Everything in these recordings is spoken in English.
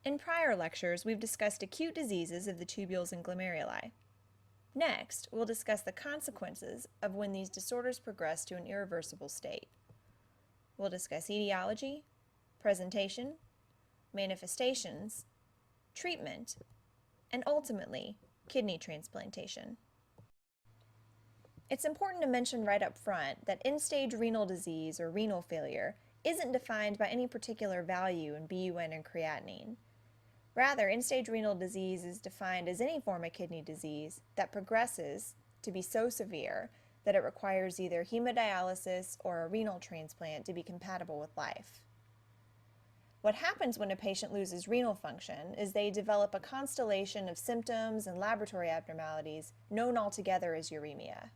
In prior lectures, we've discussed acute diseases of the tubules and glomeruli. Next, we'll discuss the consequences of when these disorders progress to an irreversible state. We'll discuss etiology, presentation, manifestations, treatment, and ultimately, kidney transplantation. It's important to mention right up front that end-stage renal disease or renal failure isn't defined by any particular value in BUN and creatinine. Rather, end-stage renal disease is defined as any form of kidney disease that progresses to be so severe that it requires either hemodialysis or a renal transplant to be compatible with life. What happens when a patient loses renal function is they develop a constellation of symptoms and laboratory abnormalities known altogether as uremia.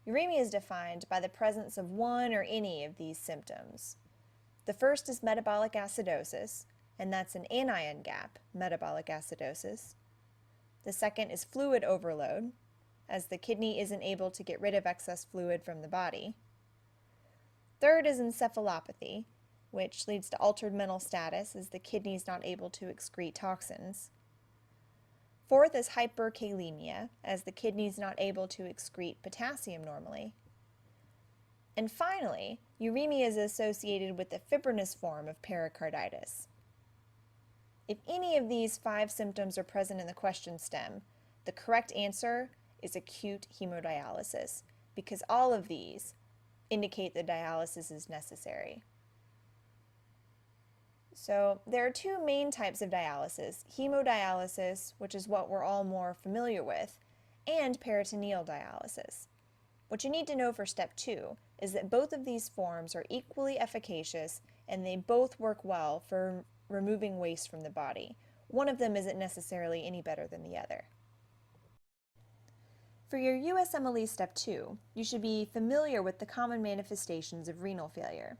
Uremia is defined by the presence of one or any of these symptoms. The first is metabolic acidosis, and that's an anion gap metabolic acidosis. The second is fluid overload, as the kidney isn't able to get rid of excess fluid from the body. Third is encephalopathy, which leads to altered mental status as the kidney is not able to excrete toxins. Fourth is hyperkalemia, as the kidney is not able to excrete potassium normally. And finally, uremia is associated with the fibrinous form of pericarditis. If any of these 5 symptoms are present in the question stem, the correct answer is acute hemodialysis, because all of these indicate that dialysis is necessary. So there are 2 main types of dialysis: hemodialysis, which is what we're all more familiar with, and peritoneal dialysis. What you need to know for step 2 is that both of these forms are equally efficacious and they both work well for removing waste from the body. One of them isn't necessarily any better than the other. For your USMLE step 2, you should be familiar with the common manifestations of renal failure.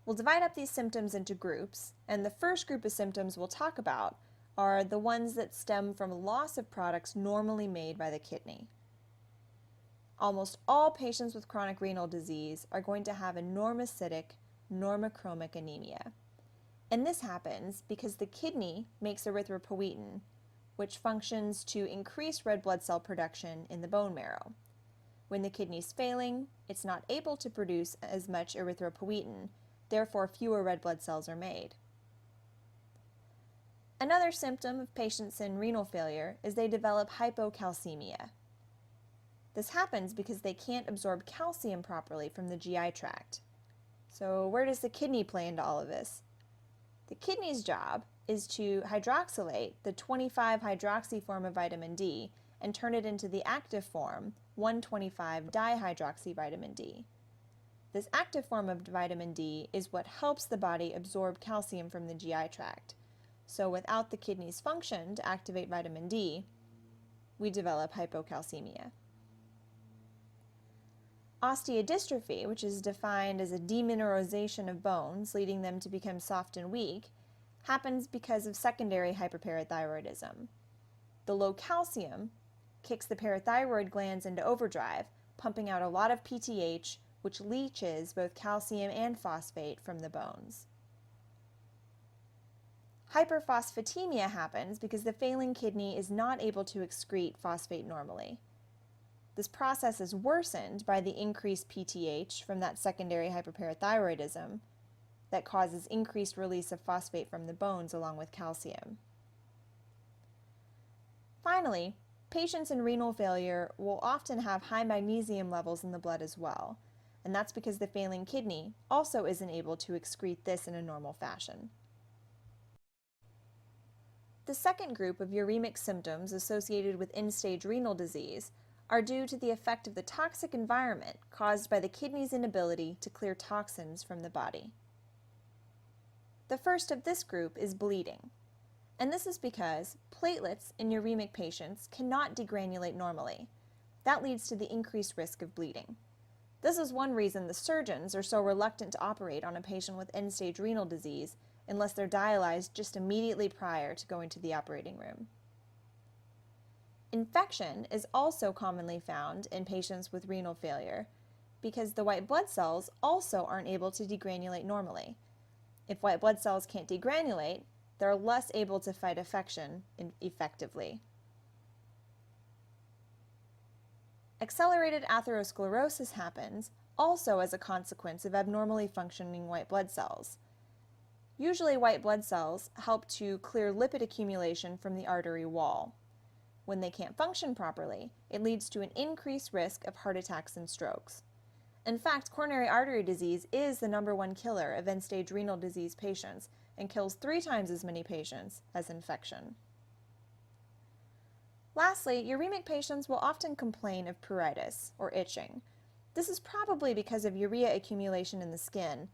We'll divide up these symptoms into groups, and the first group of symptoms we'll talk about are the ones that stem from loss of products normally made by the kidney. Almost all patients with chronic renal disease are going to have a normocytic, normochromic anemia. And this happens because the kidney makes erythropoietin, which functions to increase red blood cell production in the bone marrow. When the kidney's failing, it's not able to produce as much erythropoietin, therefore fewer red blood cells are made. Another symptom of patients in renal failure is they develop hypocalcemia. This happens because they can't absorb calcium properly from the GI tract. So where does the kidney play into all of this? The kidney's job is to hydroxylate the 25-hydroxy form of vitamin D and turn it into the active form, 1,25-dihydroxyvitamin D. This active form of vitamin D is what helps the body absorb calcium from the GI tract. So without the kidney's function to activate vitamin D, we develop hypocalcemia. Osteodystrophy, which is defined as a demineralization of bones, leading them to become soft and weak, happens because of secondary hyperparathyroidism. The low calcium kicks the parathyroid glands into overdrive, pumping out a lot of PTH, which leaches both calcium and phosphate from the bones. Hyperphosphatemia happens because the failing kidney is not able to excrete phosphate normally. This process is worsened by the increased PTH from that secondary hyperparathyroidism that causes increased release of phosphate from the bones along with calcium. Finally, patients in renal failure will often have high magnesium levels in the blood as well, and that's because the failing kidney also isn't able to excrete this in a normal fashion. The second group of uremic symptoms associated with end-stage renal disease are due to the effect of the toxic environment caused by the kidney's inability to clear toxins from the body. The first of this group is bleeding, and this is because platelets in uremic patients cannot degranulate normally. That leads to the increased risk of bleeding. This is one reason the surgeons are so reluctant to operate on a patient with end-stage renal disease unless they're dialyzed just immediately prior to going to the operating room. Infection is also commonly found in patients with renal failure because the white blood cells also aren't able to degranulate normally. If white blood cells can't degranulate, they're less able to fight infection effectively. Accelerated atherosclerosis happens also as a consequence of abnormally functioning white blood cells. Usually, white blood cells help to clear lipid accumulation from the artery wall. When they can't function properly, it leads to an increased risk of heart attacks and strokes. In fact, coronary artery disease is the #1 killer of end-stage renal disease patients and kills 3 times as many patients as infection. Lastly, uremic patients will often complain of pruritus, or itching. This is probably because of urea accumulation in the skin,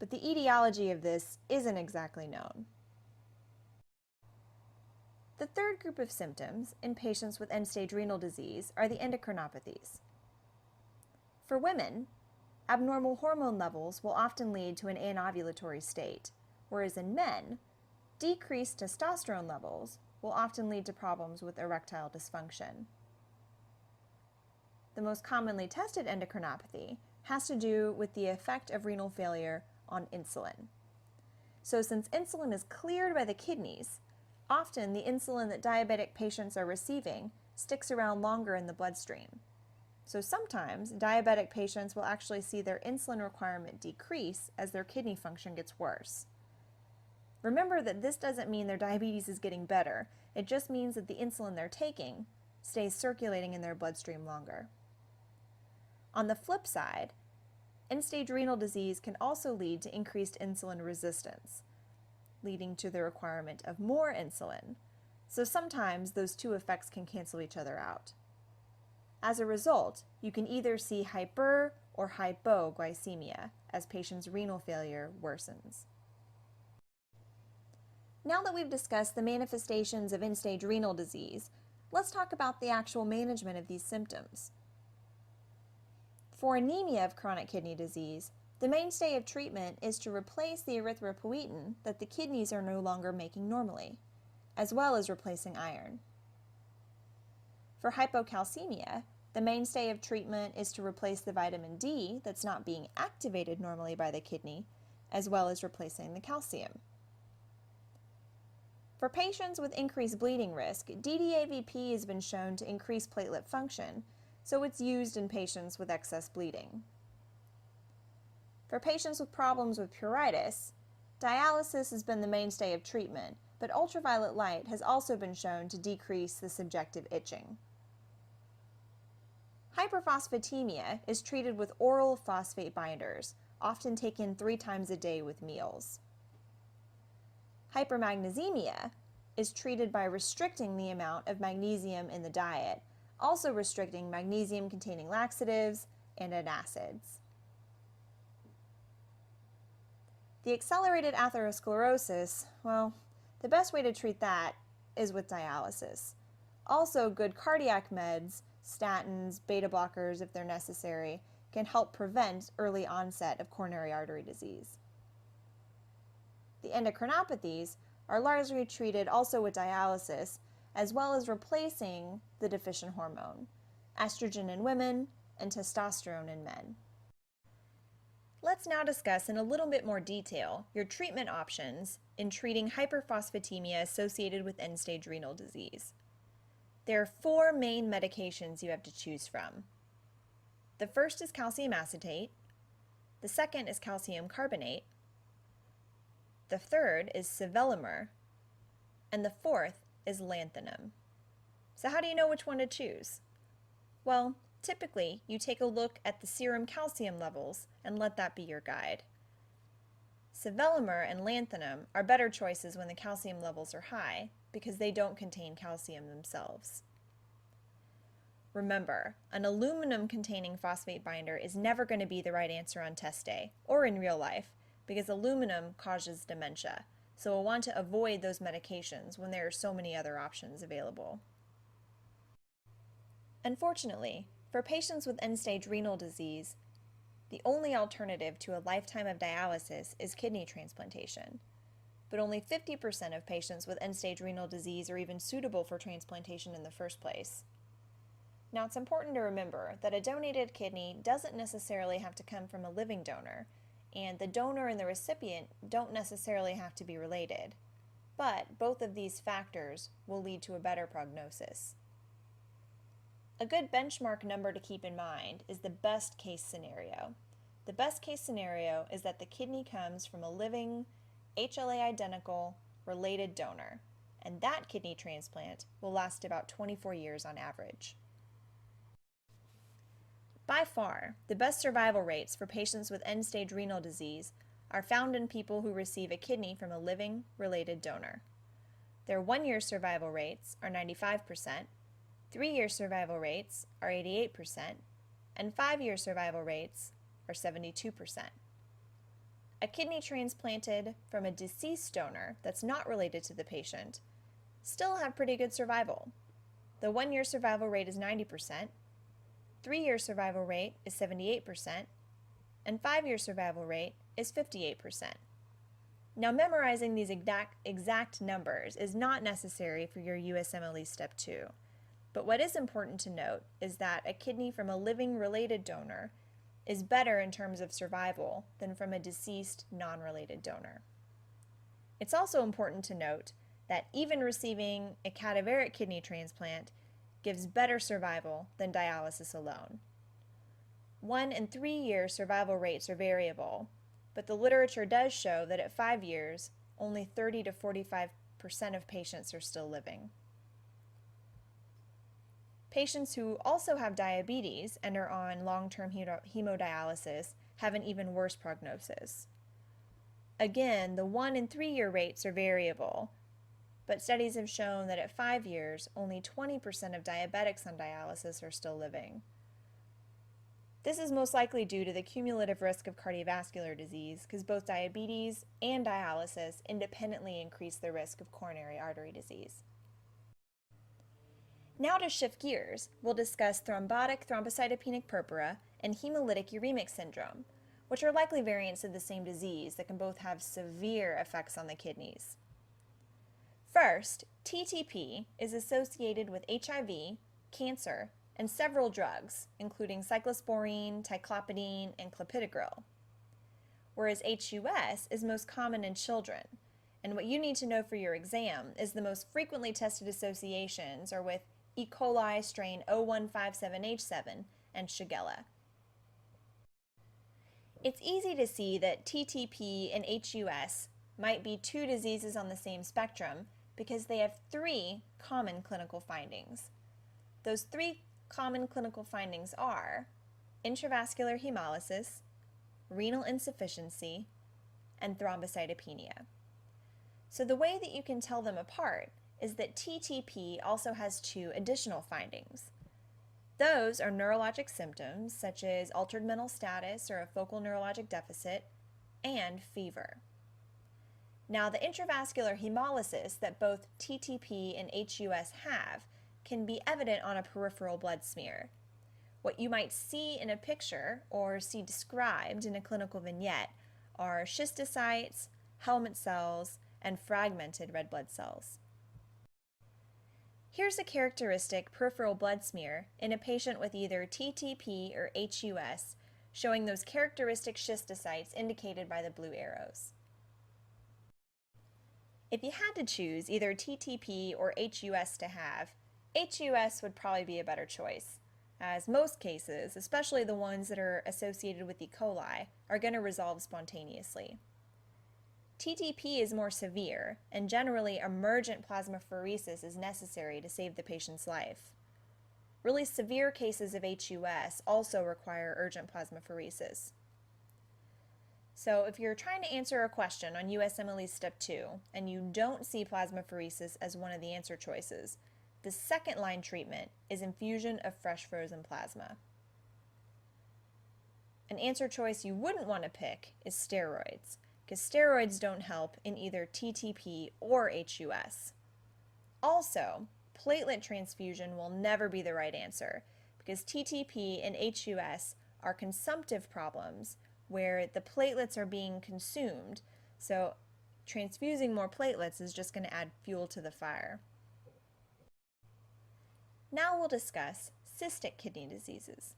but the etiology of this isn't exactly known. The third group of symptoms in patients with end-stage renal disease are the endocrinopathies. For women, abnormal hormone levels will often lead to an anovulatory state, whereas in men, decreased testosterone levels will often lead to problems with erectile dysfunction. The most commonly tested endocrinopathy has to do with the effect of renal failure on insulin. So since insulin is cleared by the kidneys, often the insulin that diabetic patients are receiving sticks around longer in the bloodstream. So sometimes diabetic patients will actually see their insulin requirement decrease as their kidney function gets worse. Remember that this doesn't mean their diabetes is getting better. It just means that the insulin they're taking stays circulating in their bloodstream longer. On the flip side, end-stage renal disease can also lead to increased insulin resistance, leading to the requirement of more insulin. So sometimes those two effects can cancel each other out. As a result, you can either see hyper or hypoglycemia as patients' renal failure worsens. Now that we've discussed the manifestations of end-stage renal disease, let's talk about the actual management of these symptoms. For anemia of chronic kidney disease, the mainstay of treatment is to replace the erythropoietin that the kidneys are no longer making normally, as well as replacing iron. For hypocalcemia, the mainstay of treatment is to replace the vitamin D that's not being activated normally by the kidney, as well as replacing the calcium. For patients with increased bleeding risk, DDAVP has been shown to increase platelet function, so it's used in patients with excess bleeding. For patients with problems with pruritus, dialysis has been the mainstay of treatment, but ultraviolet light has also been shown to decrease the subjective itching. Hyperphosphatemia is treated with oral phosphate binders, often taken 3 times a day with meals. Hypermagnesemia is treated by restricting the amount of magnesium in the diet, also restricting magnesium-containing laxatives and antacids. The accelerated atherosclerosis, well, the best way to treat that is with dialysis. Also, good cardiac meds, statins, beta blockers if they're necessary, can help prevent early onset of coronary artery disease. The endocrinopathies are largely treated also with dialysis, as well as replacing the deficient hormone, estrogen in women and testosterone in men. Let's now discuss in a little bit more detail your treatment options in treating hyperphosphatemia associated with end-stage renal disease. There are 4 main medications you have to choose from. The first is calcium acetate, the second is calcium carbonate, the third is sevelamer, and the fourth is lanthanum. So how do you know which one to choose? Well, typically you take a look at the serum calcium levels and let that be your guide. Sevelamer and lanthanum are better choices when the calcium levels are high because they don't contain calcium themselves. Remember, an aluminum-containing phosphate binder is never going to be the right answer on test day or in real life because aluminum causes dementia, so we'll want to avoid those medications when there are so many other options available. Unfortunately, for patients with end-stage renal disease, the only alternative to a lifetime of dialysis is kidney transplantation. But only 50% of patients with end-stage renal disease are even suitable for transplantation in the first place. Now, it's important to remember that a donated kidney doesn't necessarily have to come from a living donor. and the donor and the recipient don't necessarily have to be related, but both of these factors will lead to a better prognosis. A good benchmark number to keep in mind is the best case scenario. The best case scenario is that the kidney comes from a living, HLA identical, related donor, and that kidney transplant will last about 24 years on average. By far, the best survival rates for patients with end-stage renal disease are found in people who receive a kidney from a living, related donor. Their 1-year survival rates are 95%, 3-year survival rates are 88%, and 5-year survival rates are 72%. A kidney transplanted from a deceased donor that's not related to the patient still have pretty good survival. The 1-year survival rate is 90%, 3-year survival rate is 78%, and 5-year survival rate is 58%. Now, memorizing these exact numbers is not necessary for your USMLE Step 2, but what is important to note is that a kidney from a living related donor is better in terms of survival than from a deceased non-related donor. It's also important to note that even receiving a cadaveric kidney transplant gives better survival than dialysis alone. 1 and 3-year survival rates are variable, but the literature does show that at 5 years, only 30 to 45% of patients are still living. Patients who also have diabetes and are on long-term hemodialysis have an even worse prognosis. Again, the 1 and 3-year rates are variable, but studies have shown that at 5 years, only 20% of diabetics on dialysis are still living. This is most likely due to the cumulative risk of cardiovascular disease, because both diabetes and dialysis independently increase the risk of coronary artery disease. Now to shift gears, we'll discuss thrombotic thrombocytopenic purpura and hemolytic uremic syndrome, which are likely variants of the same disease that can both have severe effects on the kidneys. First, TTP is associated with HIV, cancer, and several drugs, including cyclosporine, ticlopidine, and clopidogrel. Whereas HUS is most common in children, and what you need to know for your exam is the most frequently tested associations are with E. coli strain 0157H7 and Shigella. It's easy to see that TTP and HUS might be two diseases on the same spectrum because they have 3 common clinical findings. Those 3 common clinical findings are intravascular hemolysis, renal insufficiency, and thrombocytopenia. So the way that you can tell them apart is that TTP also has 2 additional findings. Those are neurologic symptoms such as altered mental status or a focal neurologic deficit, and fever. Now, the intravascular hemolysis that both TTP and HUS have can be evident on a peripheral blood smear. What you might see in a picture or see described in a clinical vignette are schistocytes, helminth cells, and fragmented red blood cells. Here's a characteristic peripheral blood smear in a patient with either TTP or HUS, showing those characteristic schistocytes indicated by the blue arrows. If you had to choose either TTP or HUS to have, HUS would probably be a better choice, as most cases, especially the ones that are associated with E. coli, are going to resolve spontaneously. TTP is more severe, and generally emergent plasmapheresis is necessary to save the patient's life. Really severe cases of HUS also require urgent plasmapheresis. So if you're trying to answer a question on USMLE Step 2 and you don't see plasmapheresis as one of the answer choices, the second line treatment is infusion of fresh frozen plasma. An answer choice you wouldn't want to pick is steroids, because steroids don't help in either TTP or HUS. Also, platelet transfusion will never be the right answer, because TTP and HUS are consumptive problems where the platelets are being consumed, so transfusing more platelets is just going to add fuel to the fire. Now we'll discuss cystic kidney diseases.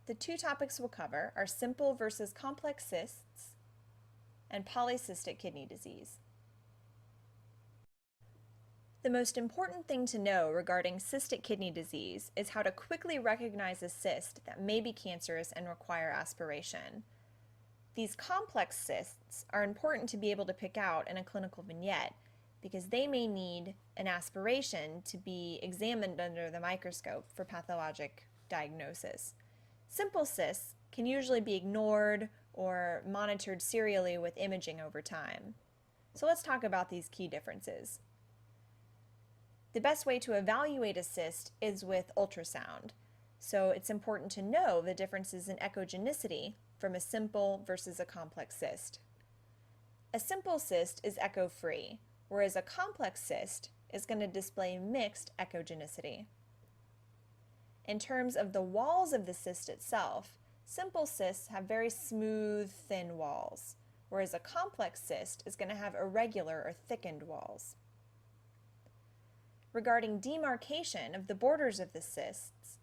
the two topics we'll cover are simple versus complex cysts and polycystic kidney disease. The most important thing to know regarding cystic kidney disease is how to quickly recognize a cyst that may be cancerous and require aspiration. These complex cysts are important to be able to pick out in a clinical vignette because they may need an aspiration to be examined under the microscope for pathologic diagnosis. Simple cysts can usually be ignored or monitored serially with imaging over time. So let's talk about these key differences. The best way to evaluate a cyst is with ultrasound, so it's important to know the differences in echogenicity from a simple versus a complex cyst. A simple cyst is echo-free, whereas a complex cyst is going to display mixed echogenicity. In terms of the walls of the cyst itself, simple cysts have very smooth, thin walls, whereas a complex cyst is going to have irregular or thickened walls. Regarding demarcation of the borders of the cysts,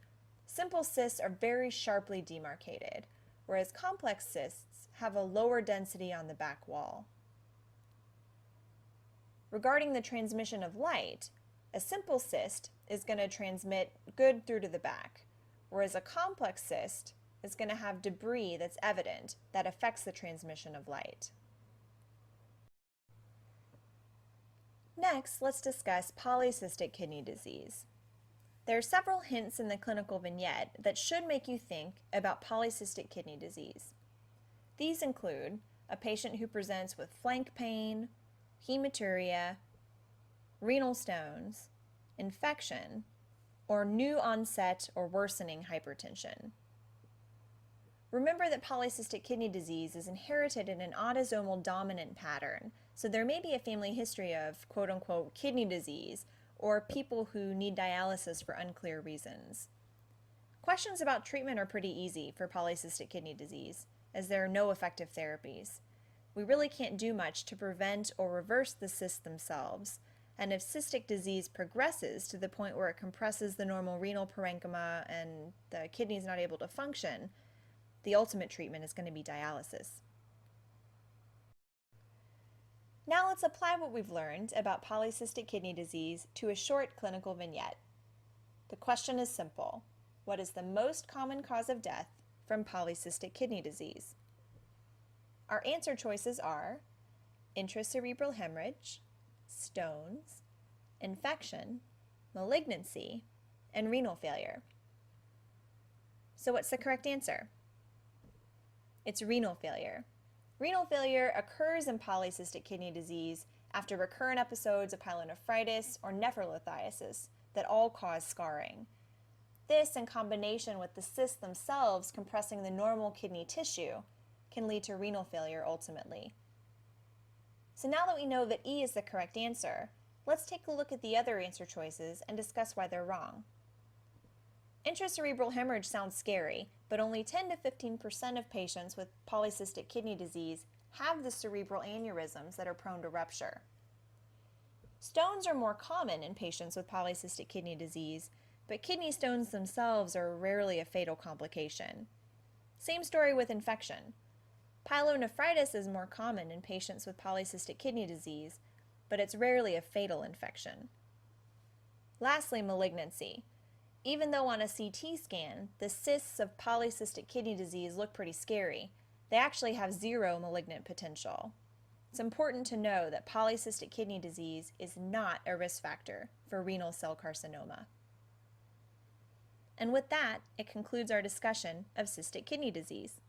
simple cysts are very sharply demarcated, whereas complex cysts have a lower density on the back wall. Regarding the transmission of light, a simple cyst is going to transmit good through to the back, whereas a complex cyst is going to have debris that's evident that affects the transmission of light. Next, let's discuss polycystic kidney disease. There are several hints in the clinical vignette that should make you think about polycystic kidney disease. These include a patient who presents with flank pain, hematuria, renal stones, infection, or new onset or worsening hypertension. Remember that polycystic kidney disease is inherited in an autosomal dominant pattern, so there may be a family history of quote-unquote kidney disease or people who need dialysis for unclear reasons. Questions about treatment are pretty easy for polycystic kidney disease, as there are no effective therapies. We really can't do much to prevent or reverse the cysts themselves, and if cystic disease progresses to the point where it compresses the normal renal parenchyma and the kidney is not able to function, the ultimate treatment is going to be dialysis. Now let's apply what we've learned about polycystic kidney disease to a short clinical vignette. The question is simple. What is the most common cause of death from polycystic kidney disease? Our answer choices are intracerebral hemorrhage, stones, infection, malignancy, and renal failure. So what's the correct answer? It's renal failure. Renal failure occurs in polycystic kidney disease after recurrent episodes of pyelonephritis or nephrolithiasis that all cause scarring. This, in combination with the cysts themselves compressing the normal kidney tissue, can lead to renal failure ultimately. So now that we know that E is the correct answer, let's take a look at the other answer choices and discuss why they're wrong. Intracerebral hemorrhage sounds scary, but only 10 to 15% of patients with polycystic kidney disease have the cerebral aneurysms that are prone to rupture. Stones are more common in patients with polycystic kidney disease, but kidney stones themselves are rarely a fatal complication. Same story with infection. Pyelonephritis is more common in patients with polycystic kidney disease, but it's rarely a fatal infection. Lastly, malignancy. Even though on a CT scan, the cysts of polycystic kidney disease look pretty scary, they actually have zero malignant potential. It's important to know that polycystic kidney disease is not a risk factor for renal cell carcinoma. And with that, it concludes our discussion of cystic kidney disease.